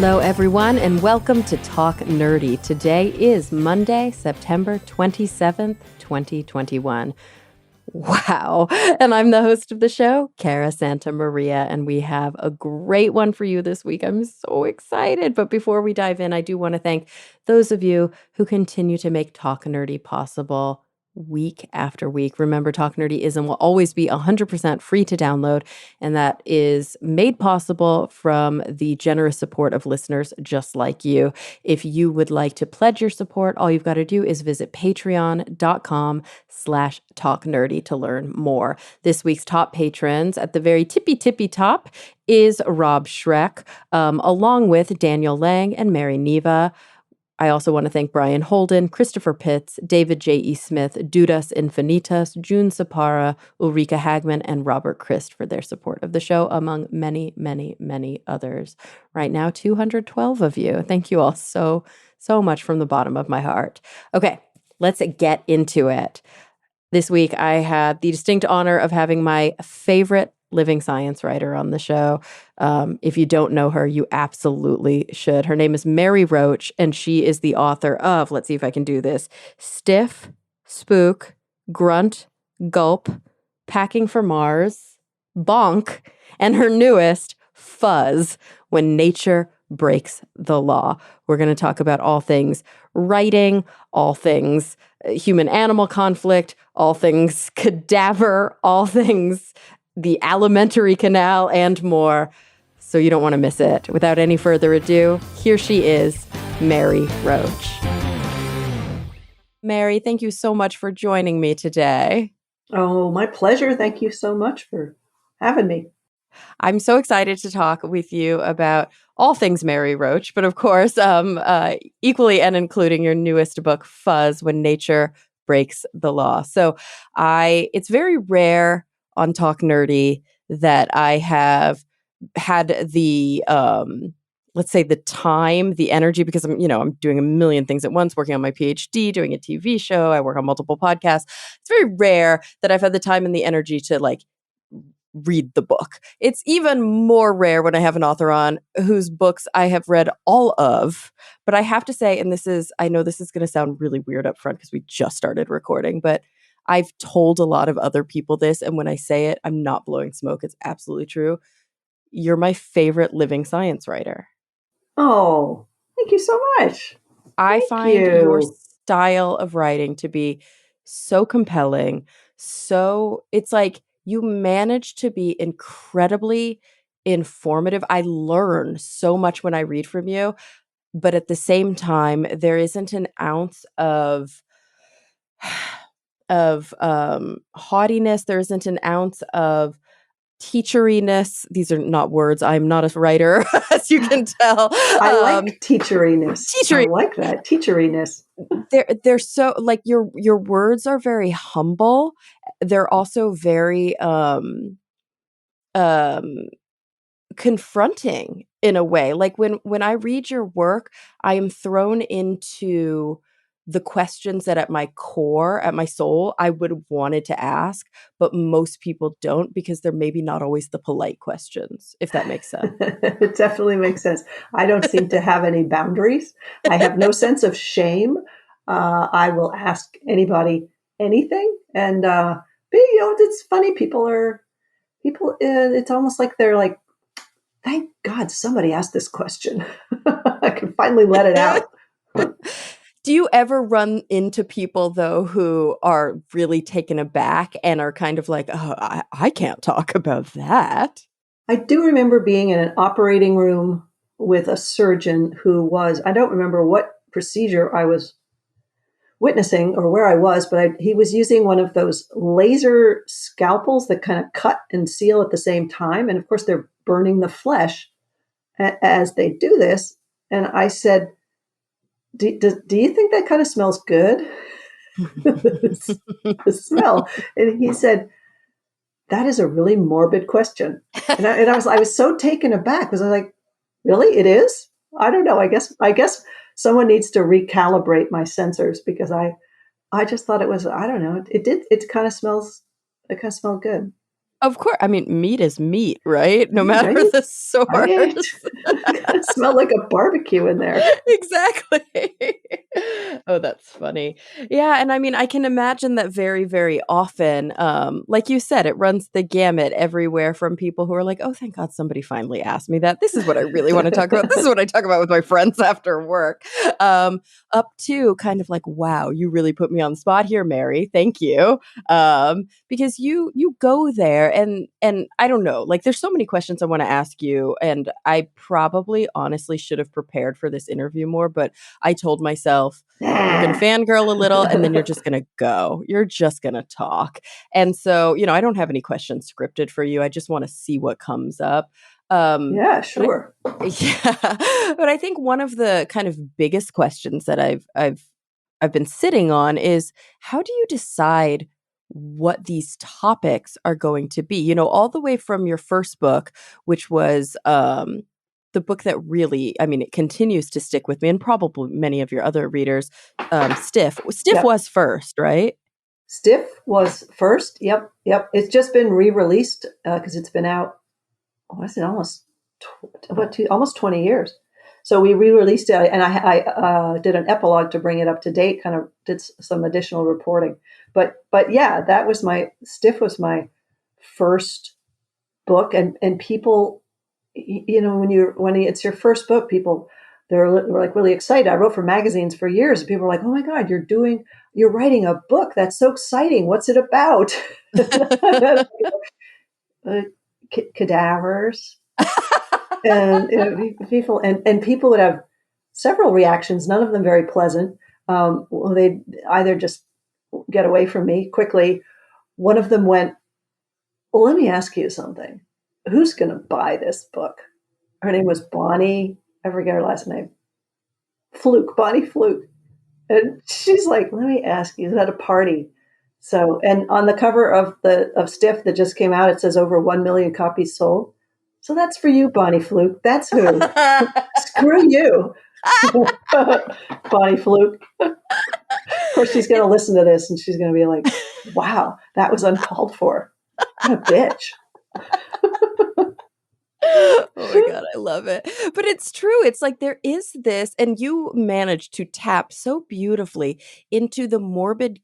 Hello, everyone, and welcome to Talk Nerdy. Today is Monday, September 27th, 2021. Wow. And I'm the host of the show, Cara Santa Maria, and we have a great one for you this week. I'm so excited. But before we dive in, I do want to thank those of you who continue to make Talk Nerdy possible week after week. Remember, Talk Nerdyism will always be 100% free to download, and that is made possible from the generous support of listeners just like you. If you would like to pledge your support, all you've got to do is visit patreon.com/talknerdy to learn more. This week's top patrons at the very tippy top is Rob Schreck, along with Daniel Lang and Mary Neva. I also want to thank Brian Holden, Christopher Pitts, David J.E. Smith, Dudas Infinitas, June Sapara, Ulrika Hagman, and Robert Christ for their support of the show, among many, many, many others. Right now, 212 of you. Thank you all so much from the bottom of my heart. Okay, let's get into it. This week, I had the distinct honor of having my favorite living science writer on the show. If you don't know her, you absolutely should. Her name is Mary Roach, and she is the author of, let's see if I can do this, Stiff, Spook, Grunt, Gulp, Packing for Mars, Bonk, and her newest, Fuzz, When Nature Breaks the Law. We're going to talk about all things writing, all things human-animal conflict, all things cadaver, all things the alimentary canal, and more. So you don't want to miss it. Without any further ado, here she is, Mary Roach. Mary, thank you so much for joining me today. Oh, my pleasure. Thank you so much for having me. I'm so excited to talk with you about all things Mary Roach, but of course, equally and including your newest book, Fuzz, When Nature Breaks the Law. So it's very rare on Talk Nerdy that I have had the, let's say the time, the energy, because I'm doing a million things at once, working on my PhD, doing a TV show. I work on multiple podcasts. It's very rare that I've had the time and the energy to read the book. It's even more rare when I have an author on whose books I have read all of. But I have to say, and I know this is going to sound really weird up front because we just started recording, but I've told a lot of other people this, and when I say it, I'm not blowing smoke. It's absolutely true. You're my favorite living science writer. Oh, thank you so much. I find your style of writing to be so compelling. So it's like you manage to be incredibly informative. I learn so much when I read from you, but at the same time, there isn't an ounce of haughtiness. There isn't an ounce of teacheriness. These are not words. I'm not a writer, as you can tell. I like teacheriness. I like that teacheriness. They're so your words are very humble. They're also very confronting in a way. Like when I read your work, I am thrown into the questions that at my core, at my soul, I would have wanted to ask, but most people don't because they're maybe not always the polite questions, if that makes sense. It definitely makes sense. I don't seem to have any boundaries. I have no sense of shame. I will ask anybody anything. And, it's funny. It's almost like they're like, thank God somebody asked this question. I can finally let it out. Do you ever run into people, though, who are really taken aback and are kind of like, oh, I can't talk about that? I do remember being in an operating room with a surgeon who I don't remember what procedure I was witnessing or where I was, but he was using one of those laser scalpels that kind of cut and seal at the same time. And of course, they're burning the flesh as they do this. And I said, do you think that kind of smells good? The smell. And he said, that is a really morbid question. And I was so taken aback because I was like, really? It is? I don't know. I guess someone needs to recalibrate my sensors because I just thought it was, I don't know. It kind of smelled good. Of course. I mean, meat is meat, right? No matter Right? the Right? source. It smelled like a barbecue in there. Exactly. Oh, that's funny. Yeah, and I mean, I can imagine that very, very often, like you said, it runs the gamut everywhere from people who are like, "Oh, thank God somebody finally asked me that. This is what I really wanna talk about. This is what I talk about with my friends after work." Up to kind of like, "Wow, you really put me on the spot here, Mary. Thank you." Because you go there and I don't know, like, there's so many questions I wanna ask you, and I probably honestly should have prepared for this interview more, but I told myself, "You're gonna Nah. fangirl a little, and then you're just gonna go. You're just gonna talk." And so, I don't have any questions scripted for you. I just wanna see what comes up. Yeah, But I sure. yeah, but I think one of the kind of biggest questions that I've been sitting on is how do you decide what these topics are going to be? All the way from your first book, which was the book that really, I mean, it continues to stick with me and probably many of your other readers, Stiff. Stiff Yep. was first, right? Stiff was first. Yep. Yep. It's just been re-released because it's been out. Was it almost almost 20 years? So we re-released it, and I did an epilogue to bring it up to date. Kind of did some additional reporting, but yeah, that was my Stiff was my first book, and people, when it's your first book, people they're like really excited. I wrote for magazines for years, and people were like, "Oh my God, you're writing a book? That's so exciting! What's it about?" uh, Cadavers and people and people would have several reactions, none of them very pleasant. Well, they'd either just get away from me quickly. One of them went, "Well, let me ask you something. Who's going to buy this book?" Her name was Bonnie. I forget her last name. Fluke, Bonnie Fluke. And she's like, "Let me ask you, is that a party?" So, and on the cover of Stiff that just came out, it says over 1 million copies sold. So that's for you, Bonnie Fluke. That's who. Screw you, Bonnie Fluke. Of course, she's going to listen to this and she's going to be like, "Wow, that was uncalled for. What a bitch." Oh my God, I love it. But it's true. It's like there is this, and you managed to tap so beautifully into the morbid,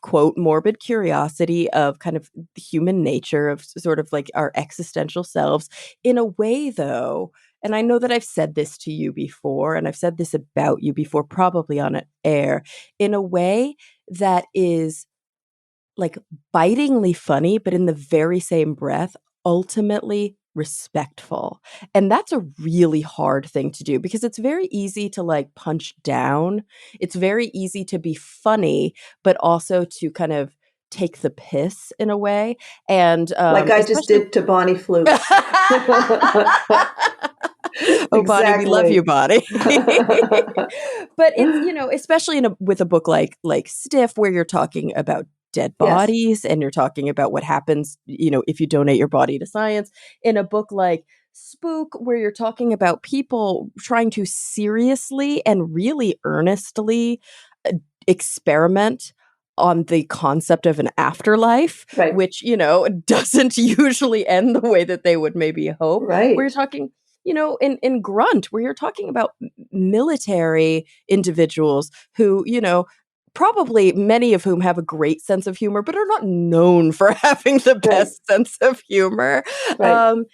quote, morbid curiosity of kind of human nature, of sort of like our existential selves in a way, though. And I know that I've said this to you before, and I've said this about you before, probably on air, in a way that is like bitingly funny, but in the very same breath, ultimately respectful. And that's a really hard thing to do because it's very easy to like punch down. It's very easy to be funny, but also to kind of take the piss in a way. And Like I just especially did to Bonnie Fluke. Oh, Bonnie, we love you, Exactly. Bonnie. But it's, especially with a book like Stiff, where you're talking about dead Yes. bodies and you're talking about what happens, if you donate your body to science. In a book like Spook, where you're talking about people trying to seriously and really earnestly uh, experiment on the concept of an afterlife, Right. which, doesn't usually end the way that they would maybe hope. Where you're Right. talking in Grunt, where you're talking about military individuals who, probably many of whom have a great sense of humor, but are not known for having the Right. best sense of humor. Right. Um,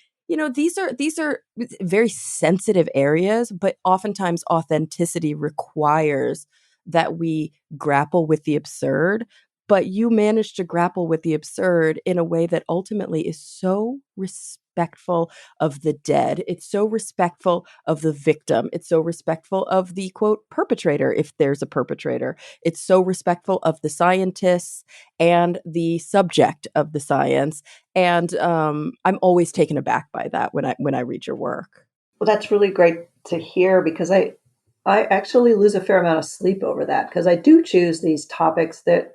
these are very sensitive areas, but oftentimes authenticity requires that we grapple with the absurd. But you manage to grapple with the absurd in a way that ultimately is so respectful of the dead. It's so respectful of the victim. It's so respectful of the quote perpetrator, if there's a perpetrator. It's so respectful of the scientists and the subject of the science. And I'm always taken aback by that when I read your work. Well, that's really great to hear because I actually lose a fair amount of sleep over that because I do choose these topics that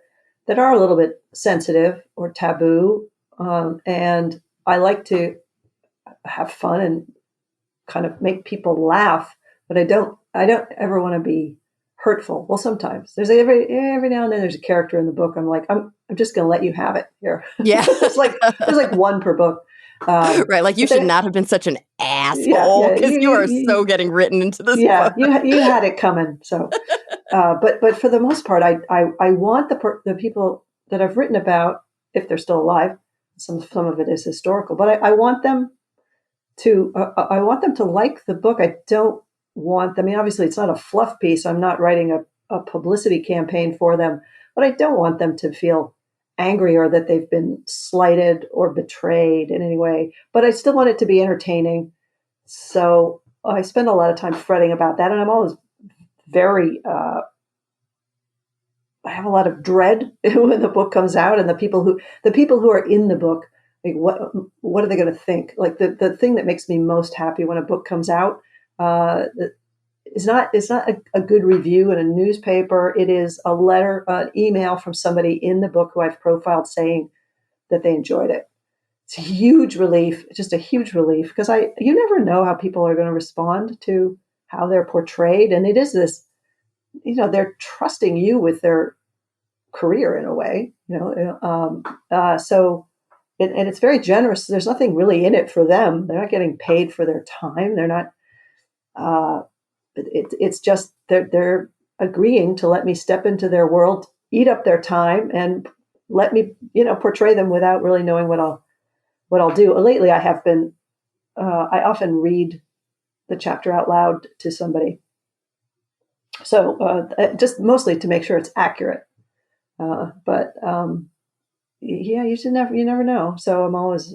are a little bit sensitive or taboo, and I like to have fun and kind of make people laugh, but I don't ever want to be hurtful. Well, sometimes there's every now and then there's a character in the book. I'm like, I'm just going to let you have it here. Yeah. there's like one per book. Right. Like you But should then, not have been such an yeah, asshole yeah, because you are so getting written into this yeah, book. you had it coming. So, but for the most part, I want the people that I've written about, if they're still alive, some of it is historical, but I want them to I want them to like the book. I don't want them. I mean, obviously, it's not a fluff piece. I'm not writing a publicity campaign for them, but I don't want them to feel angry or that they've been slighted or betrayed in any way. But I still want it to be entertaining. So I spend a lot of time fretting about that, and I'm always very. I have a lot of dread when the book comes out, and the people who are in the book, like what are they going to think? Like the thing that makes me most happy when a book comes out uh, is not a good review in a newspaper. It is a letter, an email from somebody in the book who I've profiled saying that they enjoyed it. It's a huge relief, just a huge relief, because you never know how people are going to respond to how they're portrayed, and it is this, they're trusting you with their career in a way, so and it's very generous. There's nothing really in it for them. They're not getting paid for their time. They're not. Uh, it's just they're agreeing to let me step into their world, eat up their time, and let me portray them without really knowing what I'll do. Lately, I have been. I often read the chapter out loud to somebody, so just mostly to make sure it's accurate. But yeah, you never know. So I'm always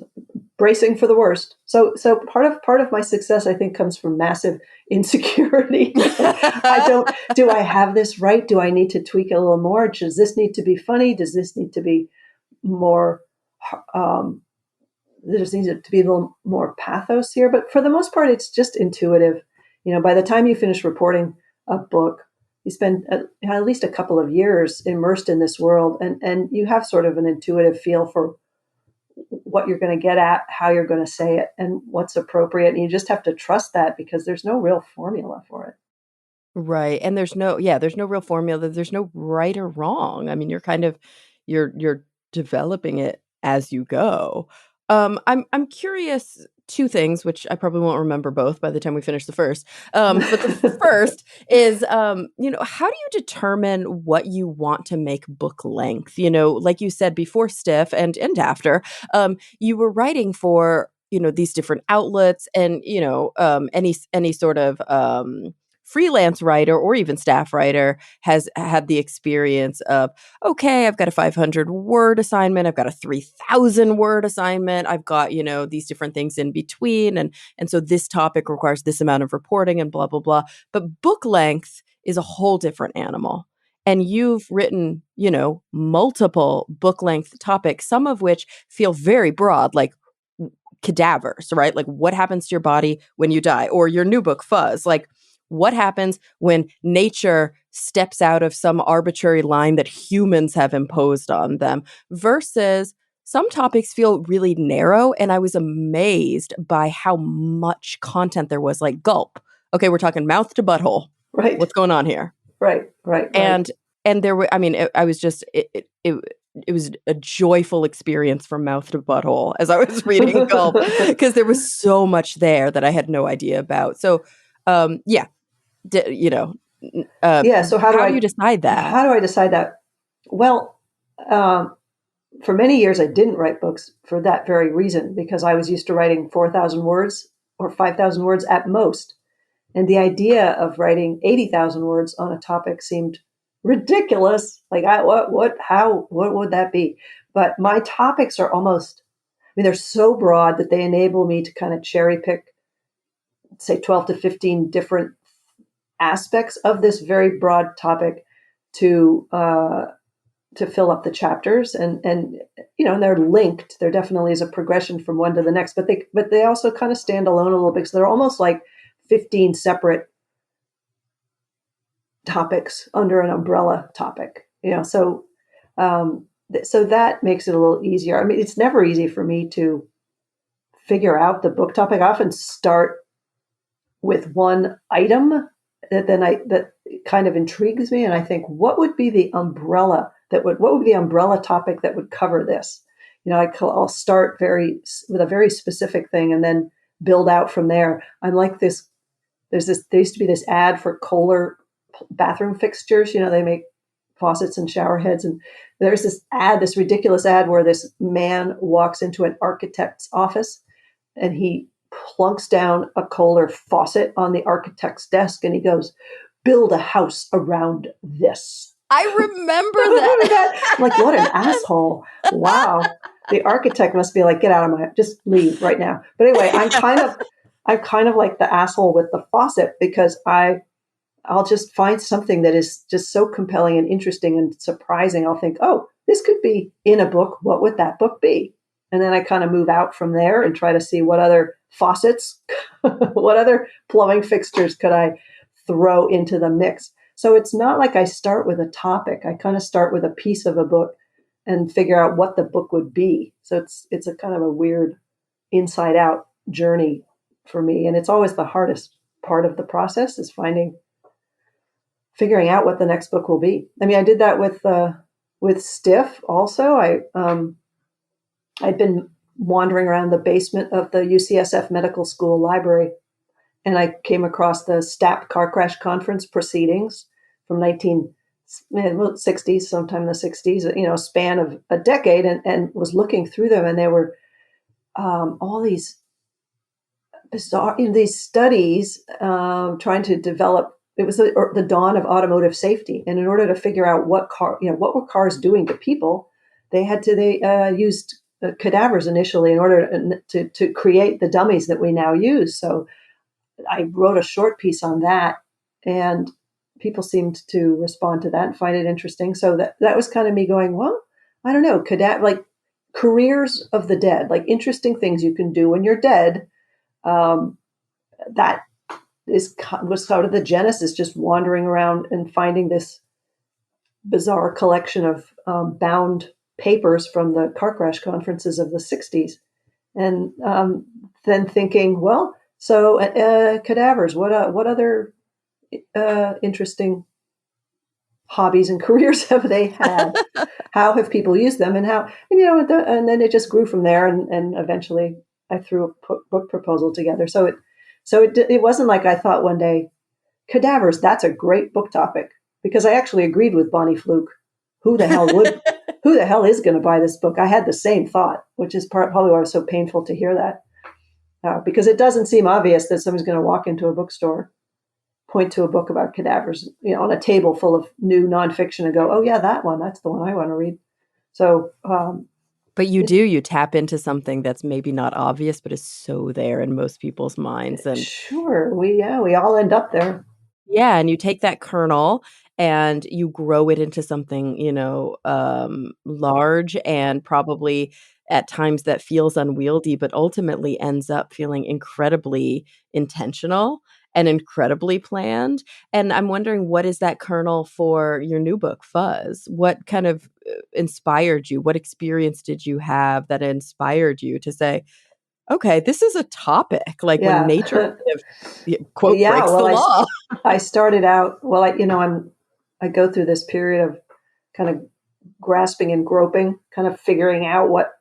bracing for the worst. So part of my success, I think, comes from massive insecurity. I don't. Do I have this right? Do I need to tweak it a little more? Does this need to be funny? Does this need to be more? Um, there just needs to be a little more pathos here. But for the most part, it's just intuitive. By the time you finish reporting a book, you spend at least a couple of years immersed in this world, and you have sort of an intuitive feel for what you're going to get at, how you're going to say it, and what's appropriate. And you just have to trust that because there's no real formula for it. Right. And there's no real formula. There's no right or wrong. I mean, you're developing it as you go. I'm curious two things, which I probably won't remember both by the time we finish the first. But the first is how do you determine what you want to make book length? Like you said before Stiff and after, you were writing for these different outlets and any sort of freelance writer or even staff writer has had the experience of, okay, I've got a 500 word assignment, I've got a 3,000 word assignment, I've got these different things in between, and so this topic requires this amount of reporting and blah blah blah. But book length is a whole different animal, and you've written multiple book length topics, some of which feel very broad, like cadavers, right? Like what happens to your body when you die, or your new book Fuzz, like what happens when nature steps out of some arbitrary line that humans have imposed on them, versus some topics feel really narrow. And I was amazed by how much content there was, like Gulp. Okay, we're talking mouth to butthole. Right. What's going on here? Right. And there were, I mean, I was just, it was a joyful experience from mouth to butthole as I was reading Gulp, because there was so much there that I had no idea about. So, yeah, Yeah. So how do you decide that? how do I decide that? Well, um, for many years, I didn't write books for that very reason, because I was used to writing 4,000 words or 5,000 words at most. And the idea of writing 80,000 words on a topic seemed ridiculous. Like, what would that be? But my topics are almost, I mean, they're so broad that they enable me to kind of cherry pick, say, 12 to 15 different aspects of this very broad topic to, to fill up the chapters, and and they're linked. There definitely is a progression from one to the next, but they also kind of stand alone a little bit. So they're almost like 15 separate topics under an umbrella topic. So that makes it a little easier. I mean, it's never easy for me to figure out the book topic. I often start with one item that kind of intrigues me. And I think, what would be the umbrella what would be the umbrella topic that would cover this? I'll start with a very specific thing and then build out from there. I'm like this. There used to be this ad for Kohler bathroom fixtures. They make faucets and shower heads. And there's this ridiculous ad where this man walks into an architect's office and he plunks down a Kohler faucet on the architect's desk and he goes, "Build a house around this." I remember that. I'm like, what an asshole. Wow. The architect must be like, "Get out of just leave right now." But anyway, I'm kind of like the asshole with the faucet, because I'll just find something that is just so compelling and interesting and surprising. I'll think, oh, this could be in a book. What would that book be? And then I kind of move out from there and try to see what other faucets, what other plumbing fixtures could I throw into the mix. So it's not like I start with a topic. I kind of start with a piece of a book and figure out what the book would be. So it's a kind of a weird inside out journey for me. And it's always the hardest part of the process, is figuring out what the next book will be. I mean, I did that with Stiff also. I'd been wandering around the basement of the UCSF Medical School library, and I came across the STAP car crash conference proceedings from 1960s, sometime in the 60s, span of a decade, and was looking through them, and there were all these bizarre these studies trying to develop. It was the dawn of automotive safety, and in order to figure out what were cars doing to people, they used cadavers initially in order to create the dummies that we now use. So I wrote a short piece on that, and people seemed to respond to that and find it interesting. So that was kind of me going, well, I don't know, like careers of the dead, like interesting things you can do when you're dead. That was sort of the genesis, just wandering around and finding this bizarre collection of bound papers from the car crash conferences of the 60s. And then thinking, well, so cadavers, what other interesting hobbies and careers have they had? How have people used them? And and then it just grew from there. And eventually I threw a book proposal together. So it wasn't like I thought one day, cadavers, that's a great book topic, because I actually agreed with Bonnie Fluke. Who the hell is going to buy this book? I had the same thought, which is probably why it was so painful to hear that. Because it doesn't seem obvious that someone's going to walk into a bookstore, point to a book about cadavers, on a table full of new nonfiction, and go, "Oh yeah, that one, that's the one I want to read." So, but you tap into something that's maybe not obvious, but is so there in most people's minds. And sure, we all end up there. Yeah, and you take that kernel and you grow it into something, large, and probably at times that feels unwieldy, but ultimately ends up feeling incredibly intentional and incredibly planned. And I'm wondering, what is that kernel for your new book, Fuzz? What kind of inspired you? What experience did you have that inspired you to say, okay, this is a topic, like when nature kind of, quote, breaks the law? I started out, I go through this period of kind of grasping and groping, kind of figuring out where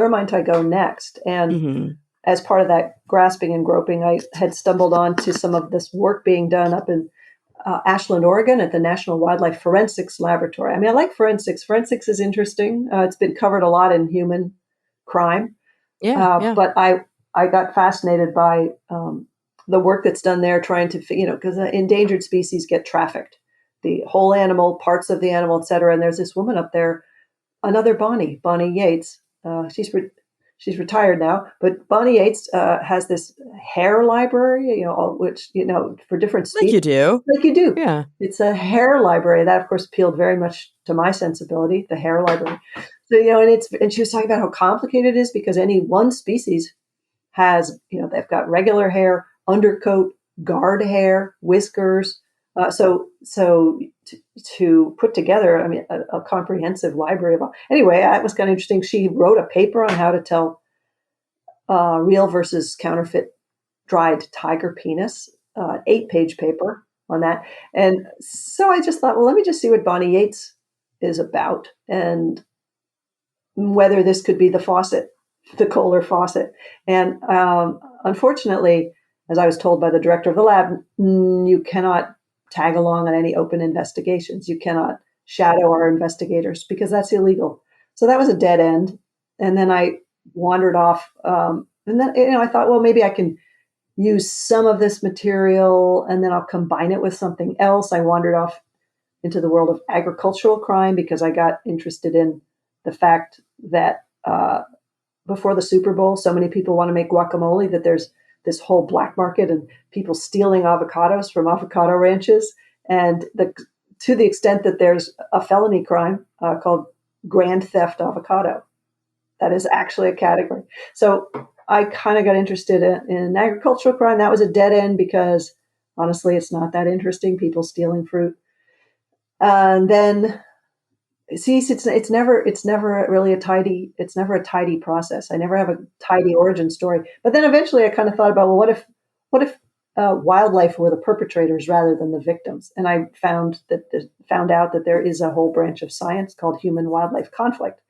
might I go next. And as part of that grasping and groping, I had stumbled onto some of this work being done up in Ashland, Oregon, at the National Wildlife Forensics Laboratory. I mean, I like forensics. Forensics is interesting. It's been covered a lot in human crime. Yeah. But I got fascinated by the work that's done there, trying to, because endangered species get trafficked, the whole animal, parts of the animal, et cetera. And there's this woman up there, another Bonnie Yates. She's retired now, but Bonnie Yates has this hair library, which, for different species. Like you do. Yeah. It's a hair library that, of course, appealed very much to my sensibility, the hair library. So, and she was talking about how complicated it is, because any one species has, they've got regular hair, undercoat, guard hair, whiskers. So to put together, a comprehensive library of. Anyway, that was kind of interesting. She wrote a paper on how to tell real versus counterfeit dried tiger penis, 8-page paper. on that. And so I just thought, well, let me just see what Bonnie Yates is about and whether this could be the faucet, the Kohler faucet. And unfortunately, as I was told by the director of the lab, you cannot tag along on any open investigations. You cannot shadow our investigators because that's illegal. So that was a dead end. And then I wandered off. And then, I thought, well, maybe I can use some of this material and then I'll combine it with something else. I wandered off into the world of agricultural crime because I got interested in the fact that before the Super Bowl, so many people want to make guacamole that there's this whole black market and people stealing avocados from avocado ranches. And to the extent that there's a felony crime called grand theft avocado. That is actually a category. So I kind of got interested in agricultural crime. That was a dead end because honestly, it's not that interesting. People stealing fruit. And then, see, it's never really it's never a tidy process. I never have a tidy origin story. But then eventually, I kind of thought about, well, what if wildlife were the perpetrators rather than the victims? And I found out that there is a whole branch of science called human wildlife conflict,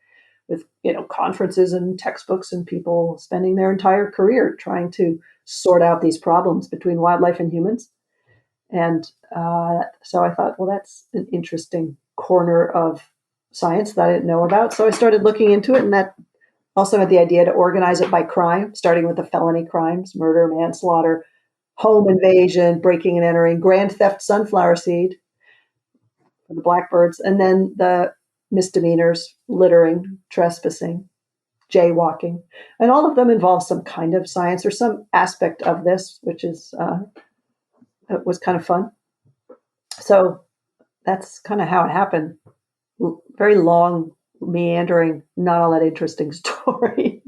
with conferences and textbooks and people spending their entire career trying to sort out these problems between wildlife and humans. And so I thought, well, that's an interesting corner of science that I didn't know about. So I started looking into it, and that also had the idea to organize it by crime, starting with the felony crimes: murder, manslaughter, home invasion, breaking and entering, grand theft sunflower seed for the blackbirds, and then the misdemeanors: littering, trespassing, jaywalking. And all of them involve some kind of science or some aspect of this, which is it was kind of fun. So that's kind of how it happened. Very long, meandering, not all that interesting story.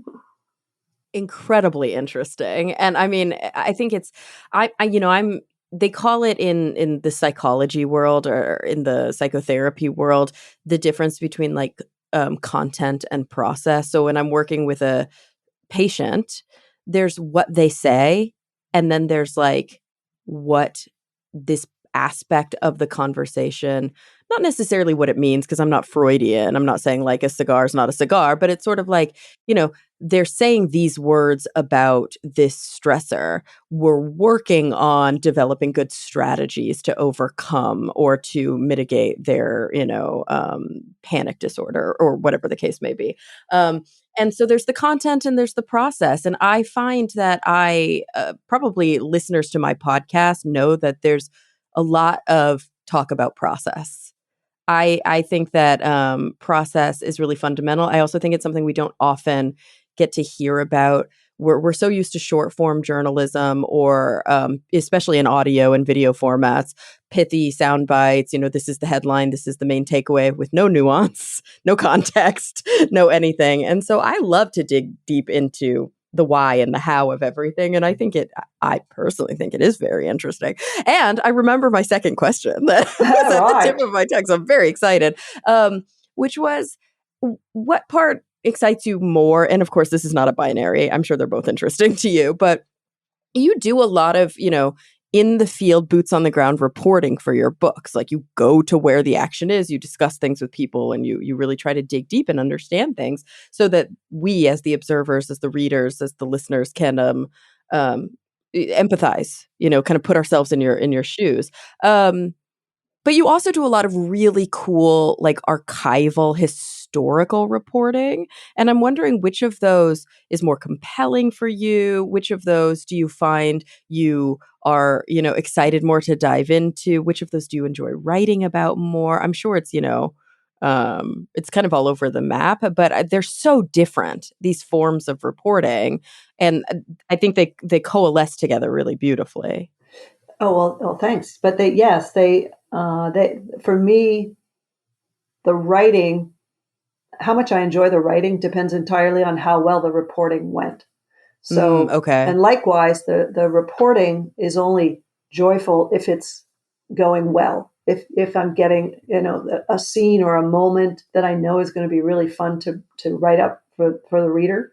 Incredibly interesting. And I mean, I think it's I'm they call it in the psychology world or in the psychotherapy world the difference between like content and process. So when I'm working with a patient, there's what they say, and then there's like what this aspect of the conversation, not necessarily what it means, because I'm not Freudian. I'm not saying like a cigar is not a cigar, but it's sort of like, they're saying these words about this stressor. We're working on developing good strategies to overcome or to mitigate their, panic disorder or whatever the case may be. And so there's the content and there's the process. And I find that probably listeners to my podcast know that there's a lot of talk about process. I think that process is really fundamental. I also think it's something we don't often get to hear about. We're so used to short form journalism, or especially in audio and video formats, pithy sound bites. This is the headline, this is the main takeaway, with no nuance, no context, no anything. And so I love to dig deep into the why and the how of everything. And I personally think it is very interesting. And I remember my second question that was at the tip of my tongue. So I'm very excited, which was, what part excites you more? And of course, this is not a binary. I'm sure they're both interesting to you, but you do a lot of, in the field, boots on the ground reporting for your books. Like, you go to where the action is, you discuss things with people, and you really try to dig deep and understand things so that we, as the observers, as the readers, as the listeners, can empathize, kind of put ourselves in your shoes. But you also do a lot of really cool, like, archival, historical reporting. And I'm wondering which of those is more compelling for you? Which of those do you find you are, excited more to dive into? Which of those do you enjoy writing about more? I'm sure it's, it's kind of all over the map, but they're so different, these forms of reporting. And I think they coalesce together really beautifully. Oh, well, thanks. But they for me, the writing, how much I enjoy the writing depends entirely on how well the reporting went. So, okay. And likewise, the reporting is only joyful if it's going well. If I'm getting, a scene or a moment that I know is going to be really fun to write up for the reader.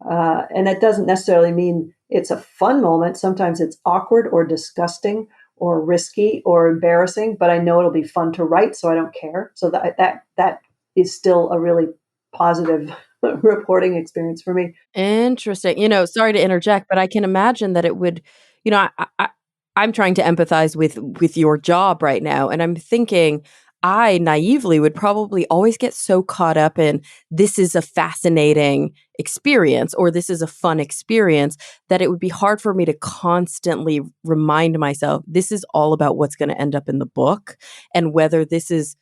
And that doesn't necessarily mean it's a fun moment. Sometimes it's awkward or disgusting or risky or embarrassing, but I know it'll be fun to write, so I don't care. So that is still a really positive reporting experience for me. Interesting. Sorry to interject, but I can imagine that it would, I'm trying to empathize with your job right now, and I'm thinking I naively would probably always get so caught up in this is a fascinating experience or this is a fun experience that it would be hard for me to constantly remind myself this is all about what's going to end up in the book and whether this is,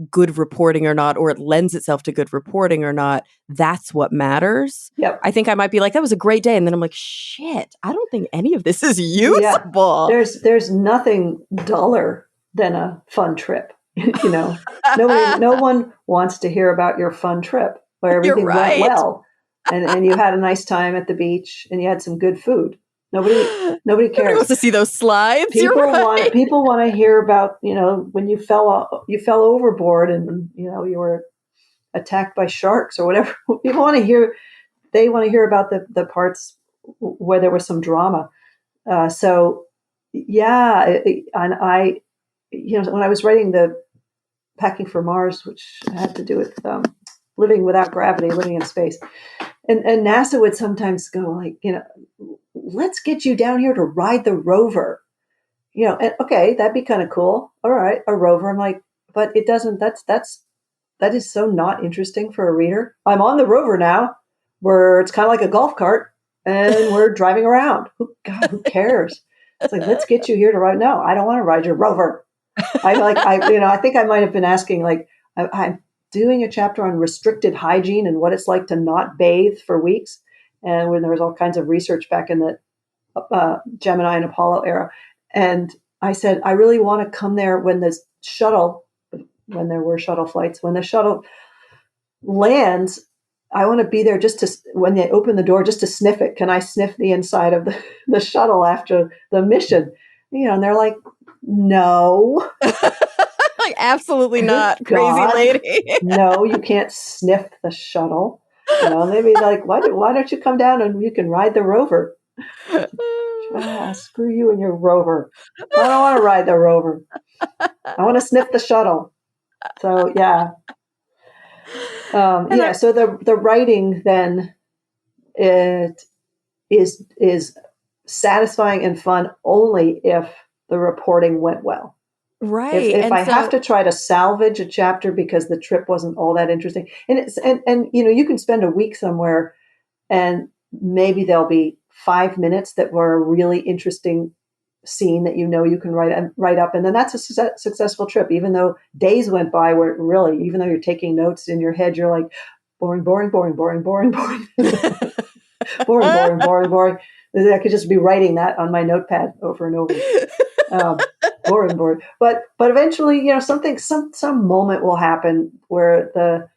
good reporting or not, or it lends itself to good reporting or not. That's what matters. Yep. I think I might be like, that was a great day. And then I'm like, shit, I don't think any of this is Yeah. usable. There's nothing duller than a fun trip. No one wants to hear about your fun trip where You're everything went right. well and you had a nice time at the beach and you had some good food. Nobody Nobody cares. wants to see those slides. People You're right. want to hear about, when you fell overboard and you were attacked by sharks or whatever. They want to hear about the parts where there was some drama. So yeah, and I, when I was writing the Packing for Mars, which had to do with living without gravity, living in space, and NASA would sometimes go like, let's get you down here to ride the rover, and okay, that'd be kind of cool. All right, a rover. I'm like, but it doesn't. That is so not interesting for a reader. I'm on the rover now, where it's kind of like a golf cart, and we're driving around. Who cares? It's like, let's get you here to ride. No, I don't want to ride your rover. I think I might have been asking, like, I'm doing a chapter on restricted hygiene and what it's like to not bathe for weeks. And when there was all kinds of research back in the Gemini and Apollo era. And I said, I really want to come there when when there were shuttle flights, when the shuttle lands, I want to be there when they open the door, just to sniff it. Can I sniff the inside of the shuttle after the mission? And they're like, no. Like, absolutely not, Good crazy God. lady. No, you can't sniff the shuttle. Maybe like, why don't you come down and you can ride the rover? Screw you and your rover. I don't want to ride the rover. I want to sniff the shuttle. So yeah. So the writing then, it is satisfying and fun only if the reporting went well. Right. If I have to try to salvage a chapter because the trip wasn't all that interesting, and you can spend a week somewhere and maybe there'll be 5 minutes that were a really interesting scene that you can write up, and then that's a successful trip. Even though days went by where really, even though you're taking notes in your head, you're like, boring, boring, boring, boring, boring, boring, boring, boring, boring, boring. I could just be writing that on my notepad over and over. Boring, boring. But eventually, some moment will happen where the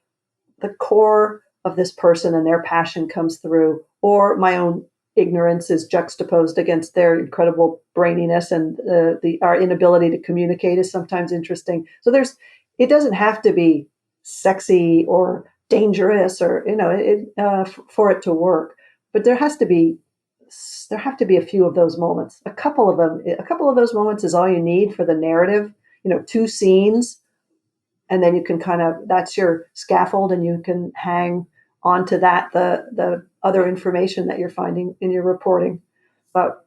core of this person and their passion comes through, or my own ignorance is juxtaposed against their incredible braininess, and our inability to communicate is sometimes interesting. So it doesn't have to be sexy or dangerous or for it to work, but there have to be a few of those moments. A couple of those moments is all you need for the narrative. 2 scenes, and then you can that's your scaffold, and you can hang onto that the other information that you're finding in your reporting. But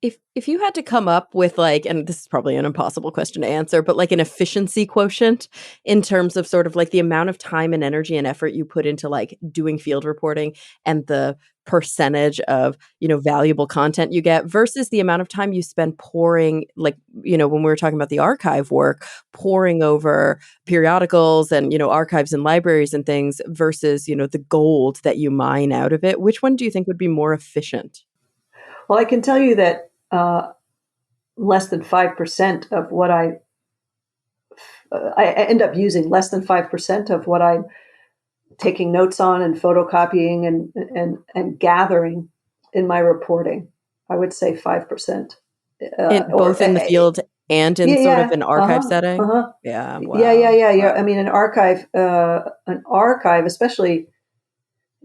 If you had to come up with, like, and this is probably an impossible question to answer, but like an efficiency quotient in terms of sort of like the amount of time and energy and effort you put into like doing field reporting and the percentage of, valuable content you get versus the amount of time you spend pouring, like, when we were talking about the archive work, pouring over periodicals and, archives and libraries and things versus, the gold that you mine out of it, which one do you think would be more efficient? well, I can tell you that less than 5% of what I end up using less than 5% of what I'm taking notes on and photocopying and gathering in my reporting. I would say 5%. Both in the field and in sort of an archive setting? Uh-huh. Yeah, wow. Yeah. Wow. I mean, an archive, especially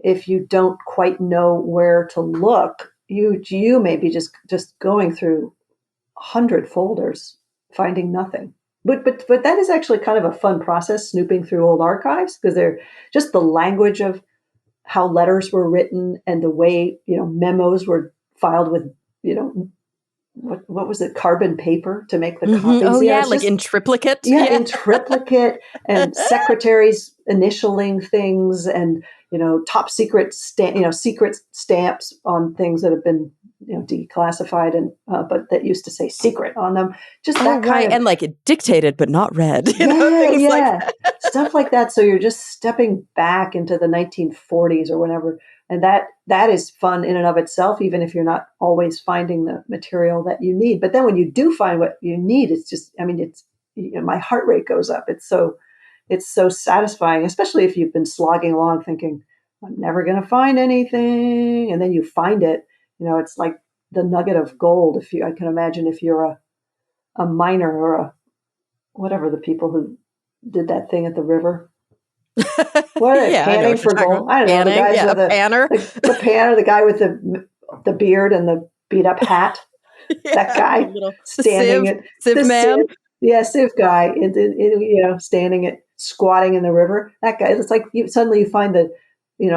if you don't quite know where to look, you may be just going through 100 folders, finding nothing. But that is actually kind of a fun process, snooping through old archives, because they're just the language of how letters were written and the way, memos were filed with, what was it, carbon paper to make the copies. Oh, yeah, It's like just, in triplicate. yeah, in triplicate, and secretaries initialing things, and top secret secret stamps on things that have been declassified, and but that used to say secret on them. Just that kind right, of, and like dictated but not read. Things like that. stuff like that. So you're just stepping back into the 1940s or whenever, and that is fun in and of itself, even if you're not always finding the material that you need. But then when you do find what you need, it's just, it's, my heart rate goes up. It's so satisfying, especially if you've been slogging along thinking, I'm never going to find anything, and then you find it. It's like the nugget of gold. I can imagine if you're a miner, or whatever, the people who did that thing at the river. What are they, Yeah, I know panning what you're for talking gold? about. I don't know. The Panning, guys yeah, with a panner. the panner, the guy with the beard and the beat up hat. That guy The standing at Civ the man. Civ guy, standing squatting in the river. That guy. It's like suddenly you find a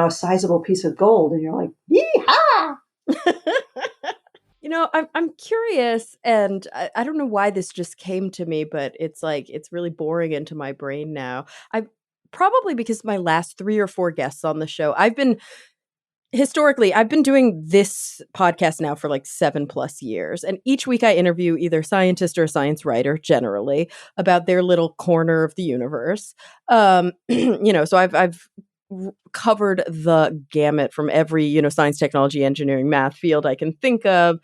sizable piece of gold, and you're like, yeehaw! I'm curious, and I don't know why this just came to me, but it's like it's really boring into my brain now. I Probably because my last 3 or 4 guests on the show, I've been doing this podcast now for like 7+ years, and each week I interview either a scientist or a science writer, generally, about their little corner of the universe. So I've covered the gamut from every science, technology, engineering, math field I can think of,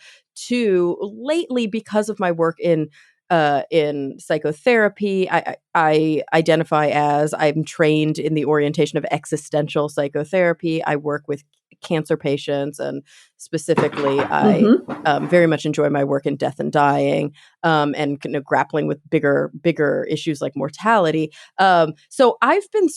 to lately, because of my work in psychotherapy. I identify as, I'm trained in the orientation of existential psychotherapy. I work with cancer patients, and specifically, I very much enjoy my work in death and dying, and grappling with bigger issues like mortality. So I've been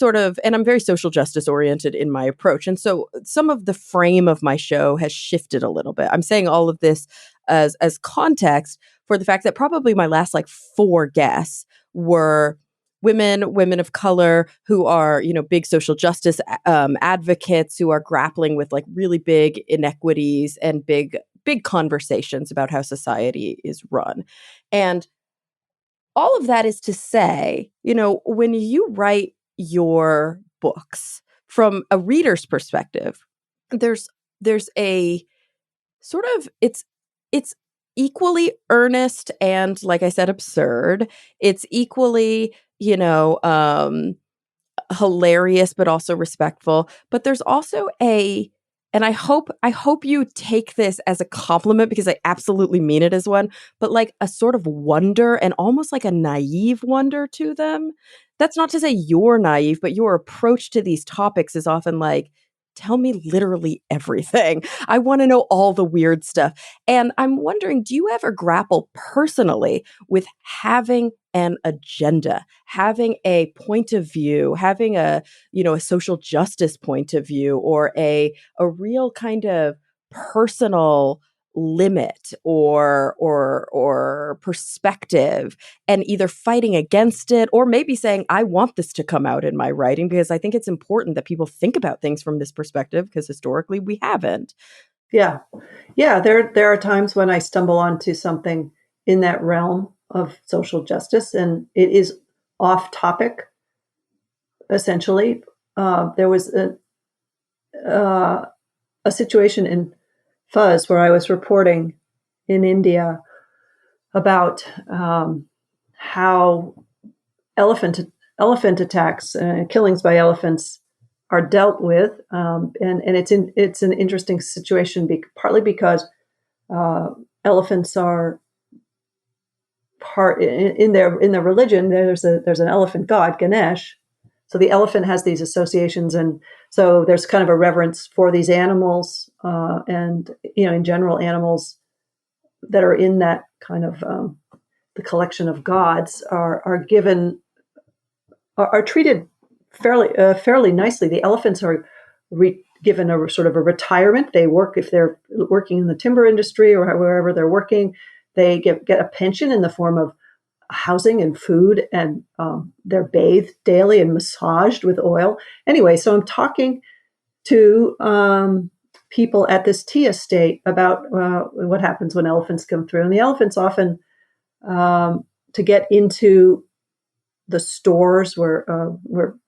and I'm very social justice oriented in my approach, and so some of the frame of my show has shifted a little bit. I'm saying all of this as context for the fact that probably my last like 4 guests were women of color, who are big social justice advocates, who are grappling with like really big inequities and big conversations about how society is run. And all of that is to say, when you write your books from a reader's perspective, there's a sort of, it's equally earnest and, like I said, absurd. It's equally, hilarious, but also respectful. But there's also and I hope you take this as a compliment, because I absolutely mean it as one, but like a sort of wonder, and almost like a naive wonder to them. That's not to say you're naive, but your approach to these topics is often like, tell me literally everything. I want to know all the weird stuff. And I'm wondering, do you ever grapple personally with having an agenda, having a point of view, having a social justice point of view, or a real kind of personal limit or perspective, and either fighting against it, or maybe saying, I want this to come out in my writing, because I think it's important that people think about things from this perspective, because historically we haven't. Yeah. There are times when I stumble onto something in that realm of social justice, and it is off topic. Essentially, there was a situation in Fuzz where I was reporting in India about how elephant attacks, killings by elephants, are dealt with, and it's an interesting situation, partly because elephants are part in their religion. There's an elephant god, Ganesh. So the elephant has these associations, and so there's kind of a reverence for these animals, and in general, animals that are in that kind of the collection of gods are treated fairly nicely. The elephants are given a sort of a retirement. They work, if they're working in the timber industry or wherever they're working, they get a pension in the form of housing and food, and they're bathed daily and massaged with oil. Anyway, so I'm talking to people at this tea estate about what happens when elephants come through. And the elephants often, to get into the stores where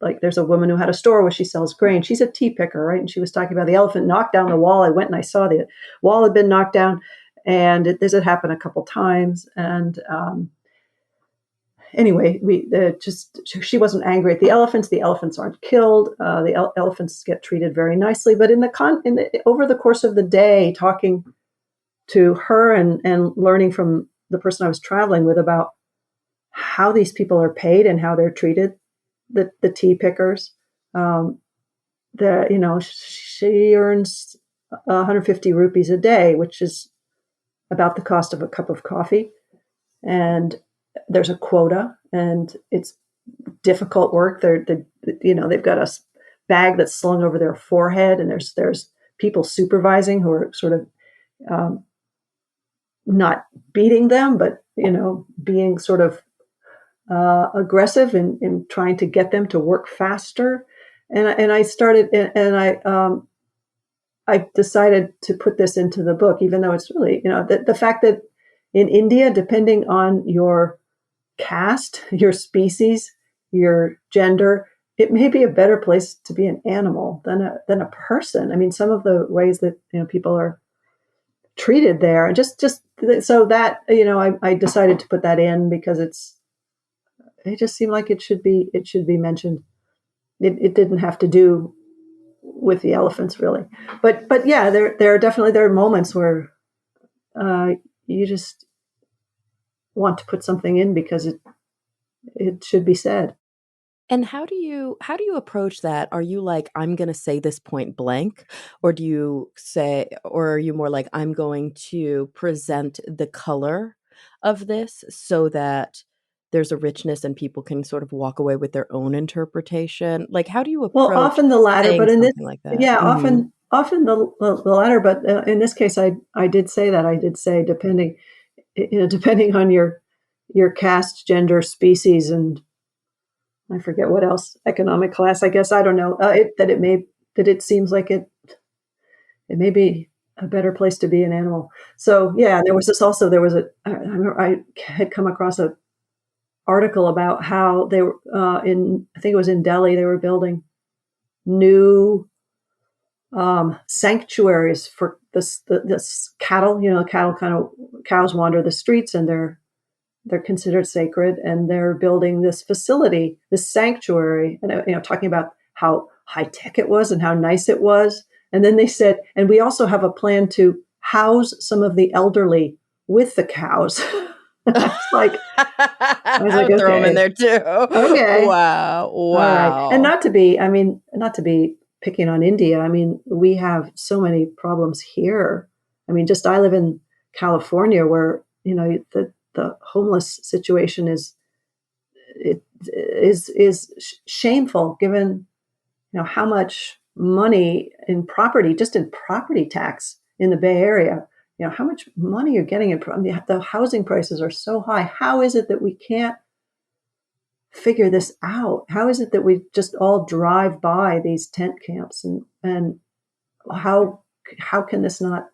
like there's a woman who had a store where she sells grain. She's a tea picker, right? And she was talking about the elephant knocked down the wall. I went and I saw the wall had been knocked down, and this had happened a couple times. And anyway, she wasn't angry at the elephants. The elephants aren't killed. The elephants get treated very nicely. But over the course of the day, talking to her and learning from the person I was traveling with about how these people are paid and how they're treated, the tea pickers, she earns 150 rupees a day, which is about the cost of a cup of coffee. And there's a quota, and it's difficult work. They've got a bag that's slung over their forehead, and there's people supervising who are sort of not beating them, but being sort of aggressive in trying to get them to work faster. And I decided to put this into the book, even though it's really, the fact that in India, depending on your caste, your species, your gender, it may be a better place to be an animal than a person. I mean, some of the ways that people are treated there, and just so that I decided to put that in because it just seemed like it should be mentioned. It didn't have to do with the elephants really, but yeah, there are moments where you just want to put something in because it should be said. And how do you approach that? Are you like, I'm going to say this point blank, or are you more like, I'm going to present the color of this so that there's a richness and people can sort of walk away with their own interpretation? Like, how do you Well, approach often the latter, saying but in this, something like that? yeah, Mhm. often the latter, but in this case, I did say that. I did say depending on your caste, gender, species, and I forget what else, economic class, I guess, I don't know, that it seems like it may be a better place to be an animal. So yeah, there was I remember I had come across a article about how they were I think it was in Delhi, they were building new sanctuaries for this cattle. Cows wander the streets, and they're considered sacred, and they're building this facility, this sanctuary, and talking about how high tech it was and how nice it was. And then they said, and we also have a plan to house some of the elderly with the cows. I was I like, would throw them in okay, there too. okay, Wow. all right. And Wow. not to be picking on India. I mean, we have so many problems here. I mean, I live in California, where the homeless situation is shameful, given how much money in property, just in property tax in the Bay Area. How much money you're getting the housing prices are so high. How is it that we can't figure this out? How is it that we just all drive by these tent camps, and how can this not?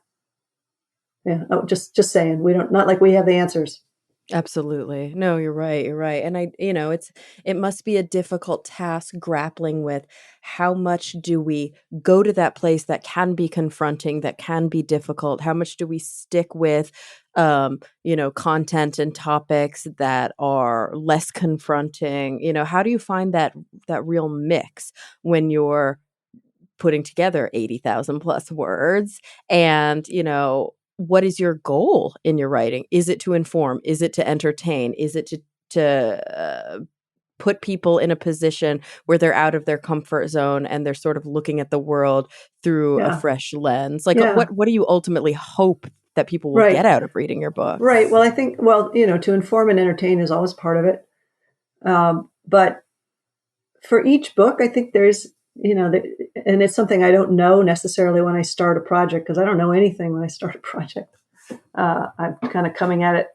Yeah, oh, just saying, we don't, not like we have the answers. Absolutely. No, you're right. You're right. And it must be a difficult task grappling with how much do we go to that place that can be confronting, that can be difficult? How much do we stick with, content and topics that are less confronting? How do you find that real mix when you're putting together 80,000 plus words? And, what is your goal in your writing? Is it to inform? Is it to entertain? Is it to put people in a position where they're out of their comfort zone and they're sort of looking at the world through a Yeah, fresh lens? Like, yeah, what do you ultimately hope that people will get right, out of reading your book? right. Well, I think, to inform and entertain is always part of it. But for each book, I think there's, and it's something I don't know necessarily when I start a project, because I don't know anything when I start a project. I'm kind of coming at it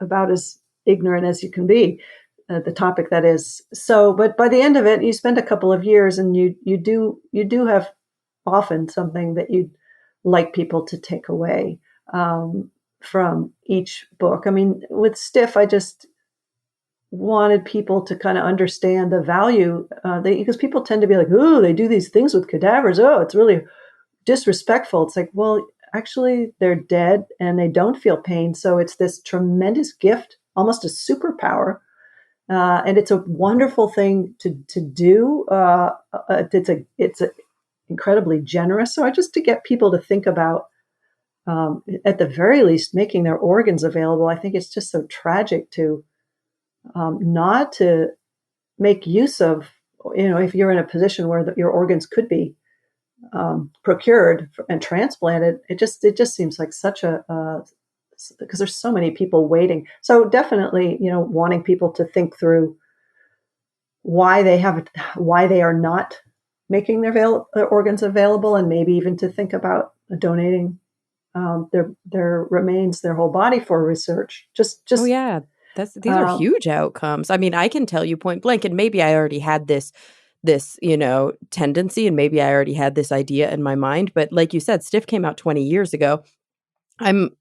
about as ignorant as you can be, the topic that is. So, but by the end of it, you spend a couple of years, and you do have often something that you'd like people to take away from each book. I mean, with Stiff, I just wanted people to kind of understand the value, because people tend to be like, oh, they do these things with cadavers. Oh, it's really disrespectful. It's like, well, actually, they're dead and they don't feel pain. So it's this tremendous gift, almost a superpower. And it's a wonderful thing to do. It's incredibly generous. So just to get people to think about, at the very least, making their organs available. I think it's just so tragic to not to make use of, if you're in a position where your organs could be procured and transplanted. It just seems like such because there's so many people waiting. So definitely, wanting people to think through why they are not making their organs available, and maybe even to think about donating their remains, their whole body for research. Oh yeah. These are Um, huge outcomes. I mean, I can tell you point blank, and maybe I already had this tendency, and maybe I already had this idea in my mind, but like you said, Stiff came out 20 years ago. I'm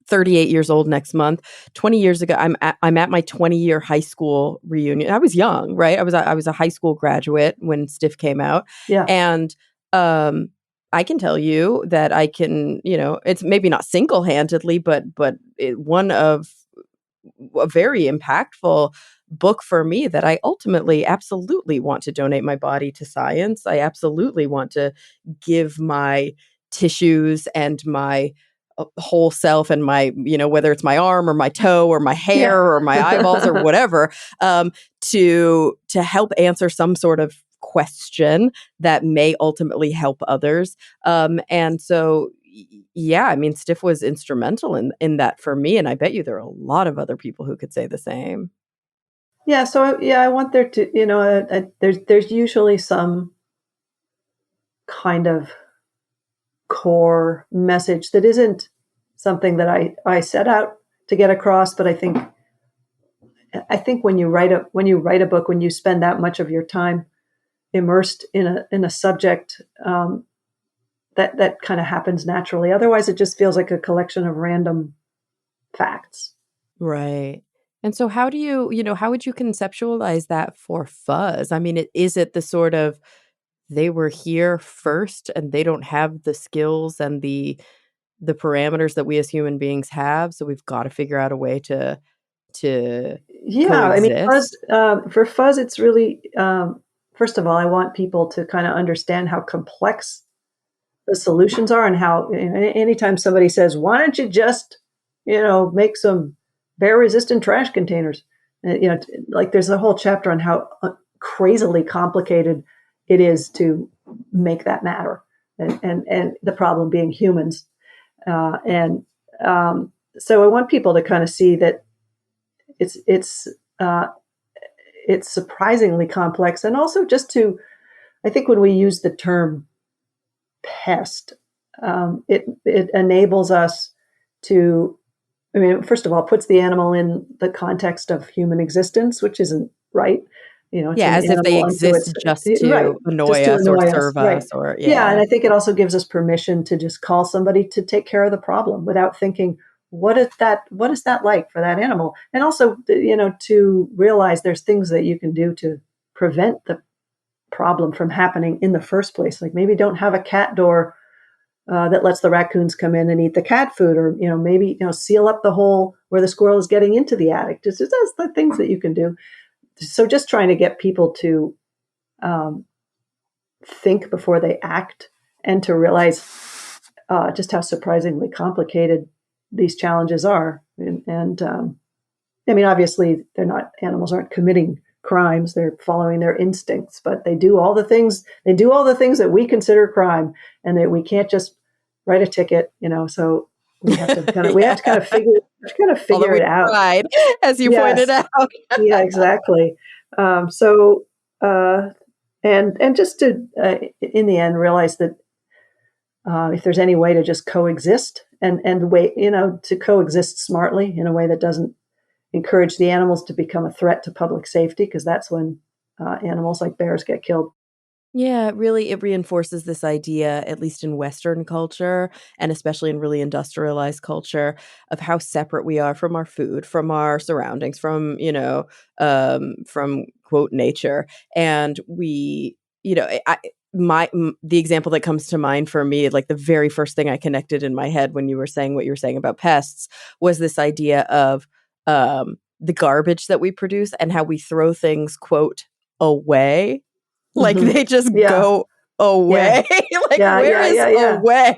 38 years old next month. 20 years ago, I'm at my 20-year high school reunion. I was young, right? I was a high school graduate when Stiff came out, yeah, and I can tell you that I can, it's maybe not single-handedly, but one of a very impactful book for me, that I ultimately absolutely want to donate my body to science. I absolutely want to give my tissues and my whole self, and my, whether it's my arm or my toe or my yeah. hair or my eyeballs or whatever, to help answer some sort of question that may ultimately help others. And so, yeah, I mean, Stiff was instrumental in that for me, and I bet you there are a lot of other people who could say the same. Yeah, so yeah, I want there to, there's usually some kind of core message that isn't something that I set out to get across, but I think when you write a book, when you spend that much of your time immersed in a subject, that kind of happens naturally. Otherwise, it just feels like a collection of random facts. Right. And so how would you conceptualize that for Fuzz? I mean, is it the sort of, they were here first and they don't have the skills and the parameters that we as human beings have, so we've got to figure out a way to Yeah, I mean, coexist? For Fuzz, it's really, first of all, I want people to kind of understand how complex the solutions are, and how anytime somebody says, "Why don't you just, make some bear resistant trash containers?" Like there's a whole chapter on how crazily complicated it is to make that matter, and the problem being humans, and so I want people to kind of see that it's it's uh, it's surprisingly complex, and also just to, I think when we use the term pest, it enables us to, I mean, first of all, puts the animal in the context of human existence, which isn't right. It's Yeah, an as if they animal unto exist its just right, to just annoy to us or annoy us, serve right? us, or Yeah, and yeah. I think it also gives us permission to just call somebody to take care of the problem without thinking, what is that like for that animal, and also to realize there's things that you can do to prevent the problem from happening in the first place. Like maybe don't have a cat door that lets the raccoons come in and eat the cat food, or maybe seal up the hole where the squirrel is getting into the attic. Just that's the things that you can do. So just trying to get people to um, think before they act, and to realize just how surprisingly complicated these challenges are. And I mean, obviously, they're not, animals aren't committing crimes; they're following their instincts. But they do all the things. They do all the things that we consider crime, and that we can't just write a ticket. So we have Yeah. to Although figure we it out. tried, as you pointed Yes, out. yeah, exactly. So, and just to, in the end, realize that if there's any way to just coexist and wait, to coexist smartly in a way that doesn't encourage the animals to become a threat to public safety, because that's when animals like bears get killed. Yeah, really, it reinforces this idea, at least in Western culture, and especially in really industrialized culture, of how separate we are from our food, from our surroundings, from quote nature, and we, the example that comes to mind for me, like the very first thing I connected in my head when you were saying what you were saying about pests, was this idea of the garbage that we produce and how we throw things, quote, away, like, Hmm. they just Yeah, go yeah, away. Like, yeah, where yeah, is yeah, yeah. away?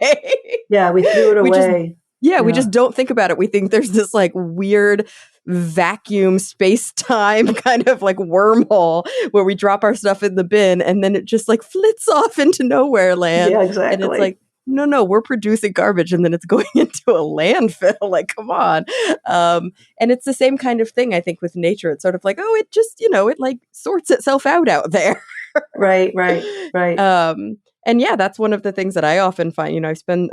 Yeah, we threw it We just away. Yeah, we Yeah, just don't think about it. We think there's this, like, weird vacuum space-time kind of, like, wormhole where we drop our stuff in the bin, and then it just, like, flits off into nowhere land, yeah, and it's exactly. like, "No, no, we're producing garbage, and then it's going into a landfill." Like, come on. And it's the same kind of thing, I think, with nature. It's sort of like, "Oh, it just, it, like, sorts itself out there." Right, right, right. Um, and yeah, that's one of the things that I often find. I spend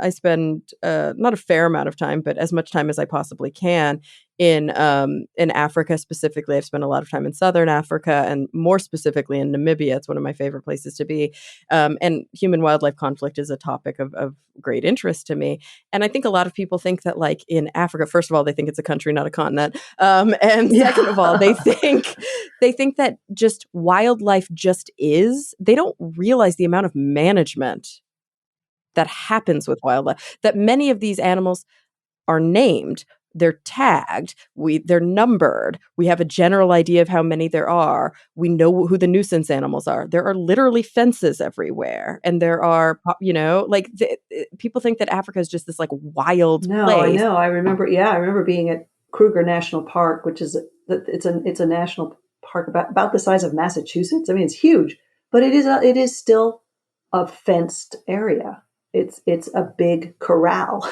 not a fair amount of time, but as much time as I possibly can in Africa specifically. I've spent a lot of time in Southern Africa, and more specifically in Namibia. It's one of my favorite places to be. And human wildlife conflict is a topic of great interest to me. And I think a lot of people think that, like, in Africa, first of all, they think it's a country, not a continent. And second of all, they Yeah. think that just wildlife just is. They don't realize the amount of management that happens with wildlife. That many of these animals are named, they're tagged, they're numbered. We have a general idea of how many there are. We know who the nuisance animals are. There are literally fences everywhere, and there are, like, people think that Africa is just this, like, wild No, I place. know. I remember. Yeah, I remember being at Kruger National Park, which is it's a national park about the size of Massachusetts. I mean, it's huge, but it is still a fenced area. It's a big corral,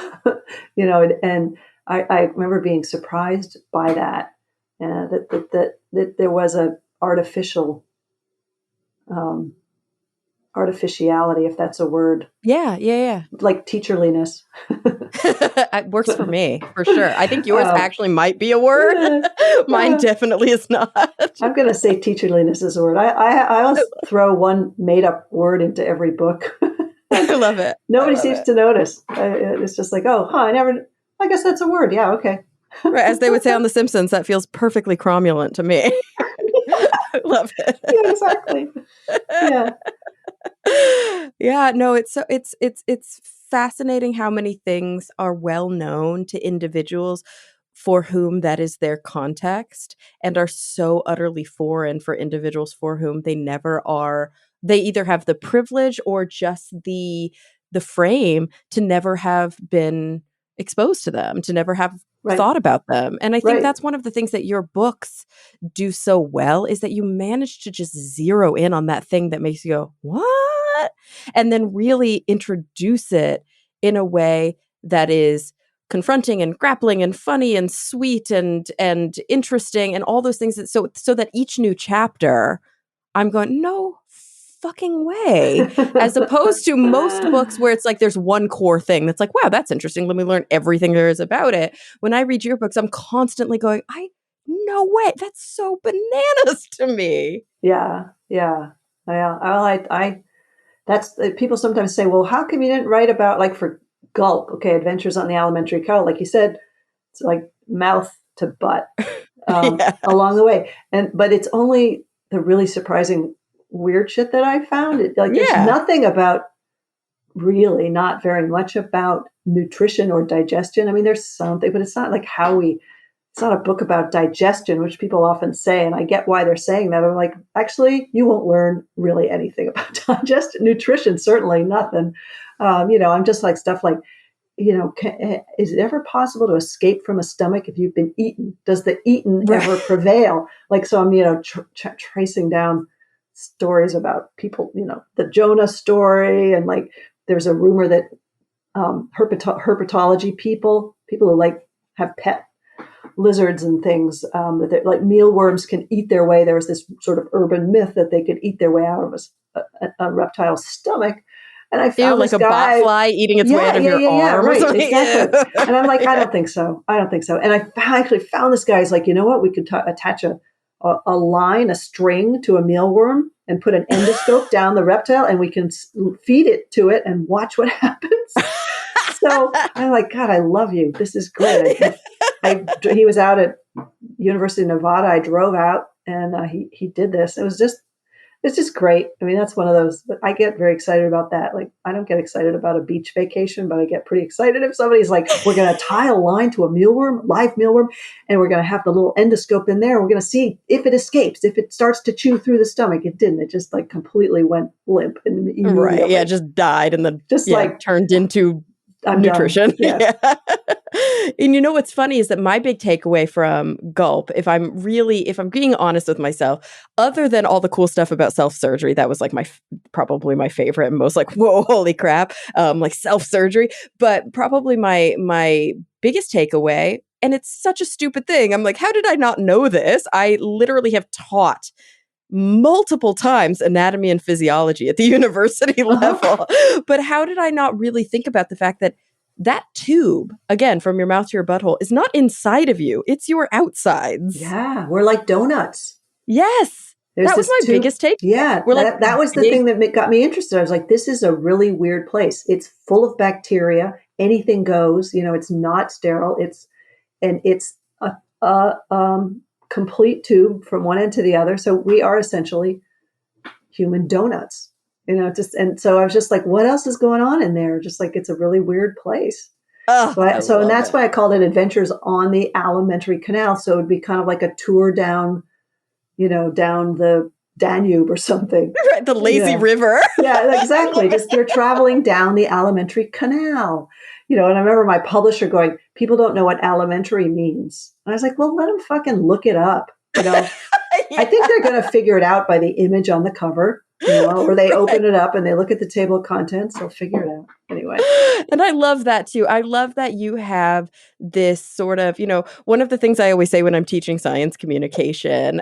and I remember being surprised by that, that there was a um, artificiality, if that's a word, Yeah, yeah, like teacherliness. yeah. It works for me, for sure. I think yours um, actually might be a word. yeah, Mine yeah. definitely is not. I'm going to say teacherliness is a word. I always throw one made up word into every book. I love it. I Nobody love seems it. to notice. It's just like, oh, huh, I guess that's a word. Yeah, okay. Right, as they would say on The Simpsons, that feels perfectly cromulent to me. I love Yeah, exactly. it. Yeah. Yeah, no, it's fascinating how many things are well known to individuals for whom that is their context, and are so utterly foreign for individuals for whom they never are. They either have the privilege or just the frame to never have been exposed to them, to never have Right. thought about them. And I think Right. that's one of the things that your books do so well, is that you manage to just zero in on that thing that makes you go, "What?" And then really introduce it in a way that is confronting and grappling and funny and sweet and interesting, and all those things, so that each new chapter I'm going, "No fucking way." As opposed to most books where it's like there's one core thing that's like, "Wow, that's interesting. Let me learn everything there is about it." When I read your books, I'm constantly going, no way. That's so bananas to me." Yeah. Yeah. Yeah. That's people sometimes say, well, how come you didn't write about, like, for Gulp? Okay, Adventures on the Alimentary Cow. Like you said, it's like mouth to butt Yeah. along the way. But it's only the really surprising weird shit that I found. Like, there's Yeah. nothing about, really not very much about nutrition or digestion. I mean, there's something, but it's not like it's not a book about digestion, which people often say. And I get why they're saying that. I'm like, actually, you won't learn really anything about digestion. Nutrition, certainly nothing. I'm just like stuff like, is it ever possible to escape from a stomach if you've been eaten? Does the eaten Right. ever prevail? Like, so I'm, tracing down stories about people, the Jonah story. And, like, there's a rumor that herpetology people who, like, have pet lizards and things, that like mealworms can eat their way. There was this sort of urban myth that they could eat their way out of a reptile's stomach. And I Ew, found like this a bot guy. fly eating its way Yeah, out of yeah, your yeah, yeah. arm or Right, something. exactly. And I'm like, I don't think so. I don't think so. And I actually found this guy. He's like, you know what? We could attach a line, a string to a mealworm and put an endoscope down the reptile, and we can feed it to it and watch what happens. So I'm like, God, I love you. This is great. He was out at University of Nevada. I drove out, and he did this. It's just great. I mean, that's one of those. I get very excited about that. Like, I don't get excited about a beach vacation, but I get pretty excited if somebody's like, we're going to tie a line to a mealworm, live mealworm, and we're going to have the little endoscope in there. And we're going to see if it escapes, if it starts to chew through the stomach. It didn't. It just like completely went limp Right. Yeah. immediately. Just died and then, Just like, turned into I'm done. nutrition. Yeah. Yeah. And you know what's funny is that my big takeaway from Gulp, if I'm being honest with myself, other than all the cool stuff about self-surgery, that was like probably my favorite and most like, whoa, holy crap, like self-surgery. But probably my biggest takeaway, and it's such a stupid thing. I'm like, how did I not know this? I literally have taught multiple times anatomy and physiology at the university level. But how did I not really think about the fact that that tube, again, from your mouth to your butthole, is not inside of you, it's your outsides. Yeah. We're like donuts. Yes. There's That was this my tube. biggest take. Yeah, We're like that was the big. thing that got me interested. I was like, this is a really weird place. It's full of bacteria. Anything goes. It's not sterile. It's a complete tube from one end to the other. So we are essentially human donuts. And so I was just like, what else is going on in there? Just like it's a really weird place. Oh, I And love that's it. why I called it Adventures on the Alimentary Canal. So it would be kind of like a tour down down the Danube or something. Right, the lazy Yeah. river. Yeah, exactly. Just you're traveling down the alimentary canal. And I remember my publisher going, people don't know what alimentary means. And I was like, well, let them fucking look it up. Yeah. I think they're going to figure it out by the image on the cover, or they open it up and they look at the table of contents. They'll figure it out. Anyway. And I love that too. I love that you have this sort of, one of the things I always say when I'm teaching science communication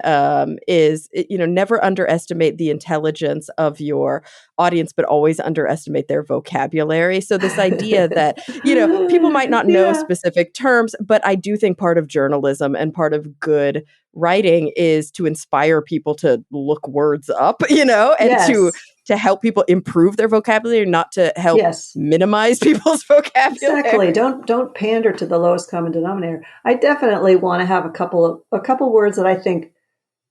is, never underestimate the intelligence of your audience, but always underestimate their vocabulary. So this idea that, people might not know Yeah. specific terms, but I do think part of journalism and part of good writing is to inspire people to look words up, and Yes. to help people improve their vocabulary, not to help Yes. minimize people's vocabulary. Exactly. Don't pander to the lowest common denominator. I definitely want to have a couple words that I think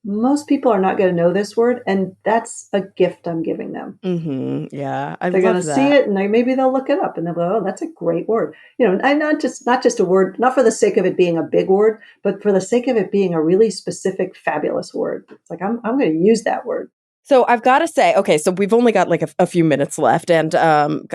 most people are not going to know this word, and that's a gift I'm giving them. Mm-hmm. Yeah, They're going to see it, and maybe they'll look it up, and they'll go, "Oh, that's a great word." And not just a word, not for the sake of it being a big word, but for the sake of it being a really specific, fabulous word. It's like I'm going to use that word. So I've got to say, okay, so we've only got like a few minutes left, and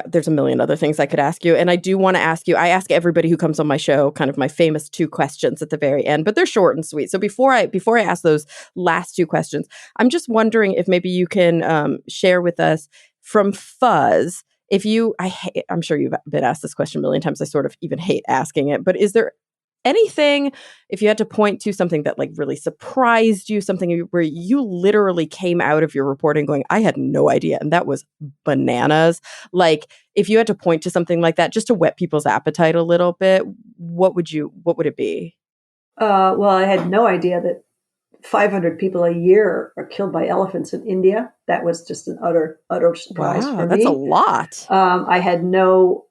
there's a million other things I could ask you. And I do want to ask you, I ask everybody who comes on my show kind of my famous 2 questions at the very end, but they're short and sweet. So before I ask those last 2 questions, I'm just wondering if maybe you can share with us from Fuzz, I'm sure you've been asked this question a million times. I sort of even hate asking it, but is there anything, if you had to point to something that like really surprised you, something where you literally came out of your reporting going, I had no idea, and that was bananas. Like if you had to point to something like that, just to whet people's appetite a little bit, what would it be? Well, I had no idea that 500 people a year are killed by elephants in India. That was just an utter surprise Wow, for that's a me. lot. I had no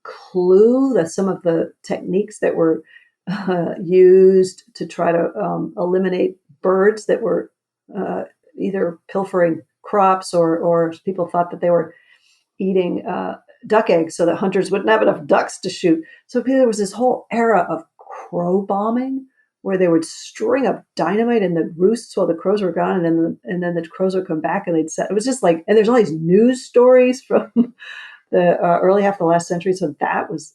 clue that some of the techniques that were used to try to eliminate birds that were either pilfering crops or people thought that they were eating duck eggs so that hunters wouldn't have enough ducks to shoot. So there was this whole era of crow bombing where they would string up dynamite in the roosts while the crows were gone, and then the crows would come back and they'd set. It was just like, and there's all these news stories from the early half of the last century. So that was,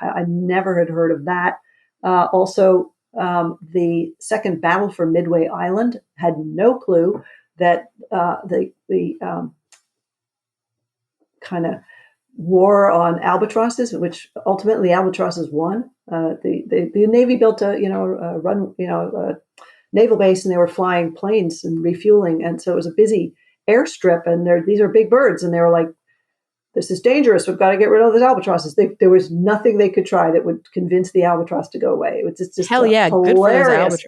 I never had heard of that. Also, the second battle for Midway Island, had no clue that the kind of war on albatrosses, which ultimately albatrosses won. The Navy built a naval base, and they were flying planes and refueling, and so it was a busy airstrip. And these are big birds, and they were like this is dangerous. We've got to get rid of those albatrosses. There was nothing they could try that would convince the albatross to go away. It was just Hell a yeah, good for those hilarious,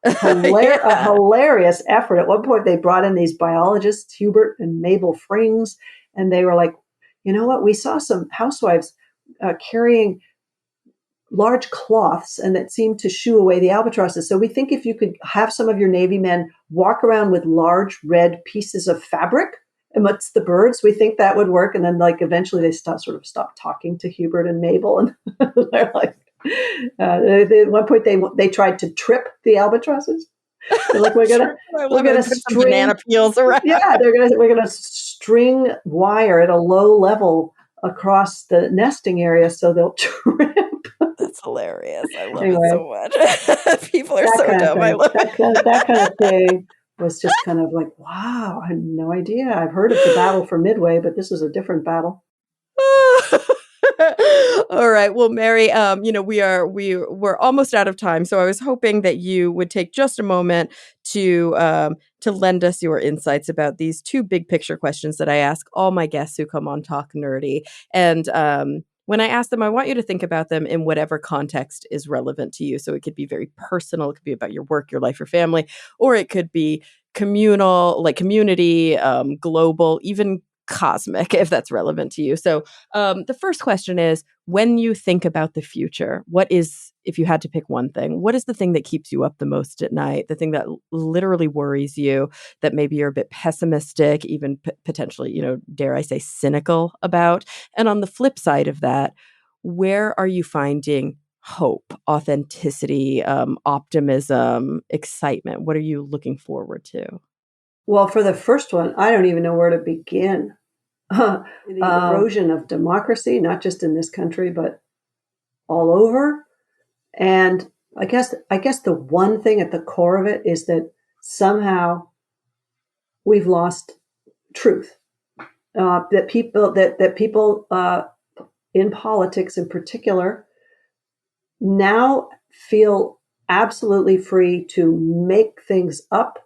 albatross. a Yeah. hilarious effort. At one point, they brought in these biologists, Hubert and Mabel Frings, and they were like, you know what? We saw some housewives carrying large cloths and that seemed to shoo away the albatrosses. So we think if you could have some of your Navy men walk around with large red pieces of fabric amongst the birds, we think that would work. And then like eventually they stop talking to Hubert and Mabel, and they're like, at one point they tried to trip the albatrosses. They're like, Sure. I we're love it. gonna Put some banana string, peels around. yeah, we're gonna string wire at a low level across the nesting area so they'll trip. That's hilarious. I love it Anyway, so much. People are that so kind of dumb. I thing. love it. That kind of thing was just kind of like, wow, I had no idea. I've heard of the battle for Midway, but this was a different battle. All right. Well, Mary, we're almost out of time, so I was hoping that you would take just a moment to lend us your insights about these two big picture questions that I ask all my guests who come on Talk Nerdy. And when I ask them, I want you to think about them in whatever context is relevant to you. So it could be very personal, it could be about your work, your life, your family, or it could be communal, like community, global, even cosmic, if that's relevant to you. So the first question is, when you think about the future, what is, if you had to pick one thing, what is the thing that keeps you up the most at night? The thing that literally worries you, that maybe you're a bit pessimistic, even potentially, dare I say, cynical about? And on the flip side of that, where are you finding hope, authenticity, optimism, excitement? What are you looking forward to? Well, for the first one, I don't even know where to begin. The erosion of democracy, not just in this country, but all over. And I guess the one thing at the core of it is that somehow we've lost truth. That people in politics in particular now feel absolutely free to make things up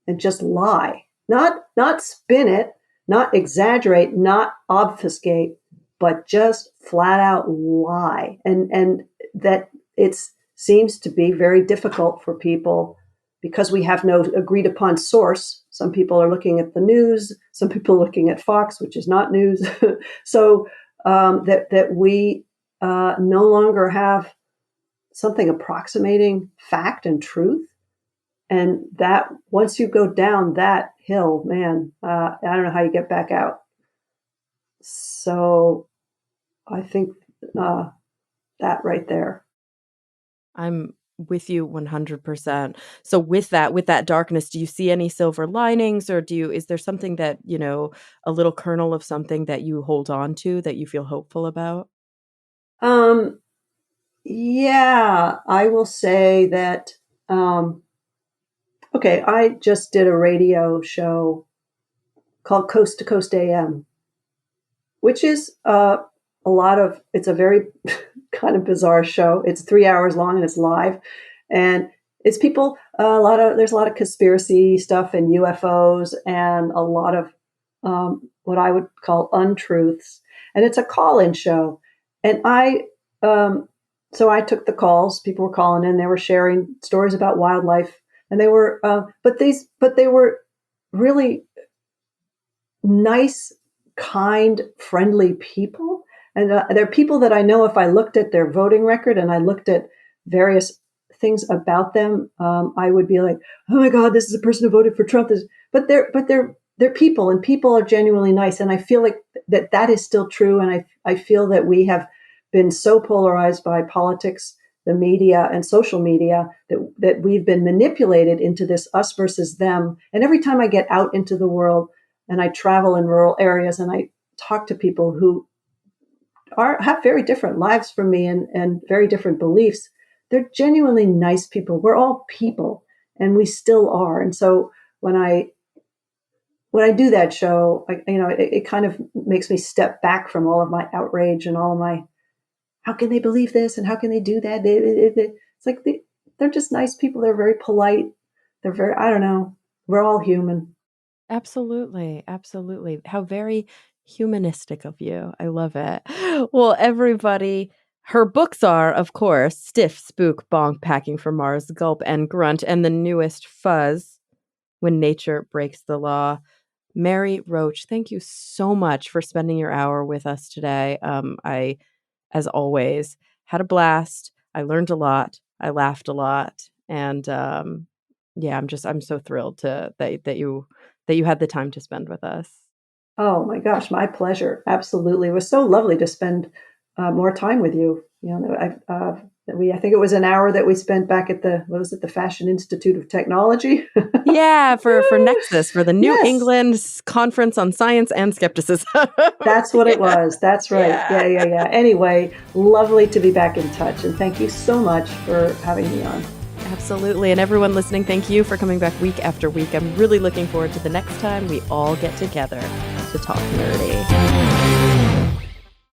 and just lie, not spin it, not exaggerate, not obfuscate, but just flat out lie. And that it seems to be very difficult for people because we have no agreed upon source. Some people are looking at the news, some people are looking at Fox, which is not news. So that we no longer have something approximating fact and truth. And that once you go down that hill, man, I don't know how you get back out. So I think that right there. I'm with you 100%. So with that darkness, do you see any silver linings, or is there something that, a little kernel of something that you hold on to that you feel hopeful about? Um, yeah, I will say that. Okay, I just did a radio show called Coast to Coast AM, which is it's a very kind of bizarre show. It's 3 hours long and it's live. And it's people, there's a lot of conspiracy stuff and UFOs and a lot of what I would call untruths. And it's a call in show. And so I took the calls. People were calling in, they were sharing stories about wildlife. And they were, but they were really nice, kind, friendly people. And they're people that I know if I looked at their voting record and I looked at various things about them, I would be like, oh my God, this is a person who voted for Trump. They're people, and people are genuinely nice. And I feel like that is still true. And I feel that we have been so polarized by politics, the media, and social media that we've been manipulated into this us versus them. And every time I get out into the world, and I travel in rural areas and I talk to people who have very different lives from me and very different beliefs. They're genuinely nice people. We're all people, and we still are. And so when I do that show, it kind of makes me step back from all of my outrage and all of my how can they believe this and how can they do that? It's like they're just nice people. They're very polite. They're very, I don't know. We're all human. Absolutely, absolutely. How very humanistic of you. I love it. Well, everybody, her books are, of course, Stiff, Spook, Bonk, Packing for Mars, Gulp, and Grunt, and the newest, Fuzz, When Nature Breaks the Law. Mary Roach, thank you so much for spending your hour with us today. I, as always, had a blast. I learned a lot. I laughed a lot, and yeah, I'm so thrilled that you had the time to spend with us. Oh my gosh, my pleasure. Absolutely. It was so lovely to spend more time with you. I think it was an hour that we spent back at what was it, the Fashion Institute of Technology? Yeah, for Nexus, for the New Yes, England Conference on Science and Skepticism. that's what it Yeah. was. That's right. Yeah. Yeah. Anyway, lovely to be back in touch. And thank you so much for having me on. Absolutely. And everyone listening, thank you for coming back week after week. I'm really looking forward to the next time we all get together to talk nerdy.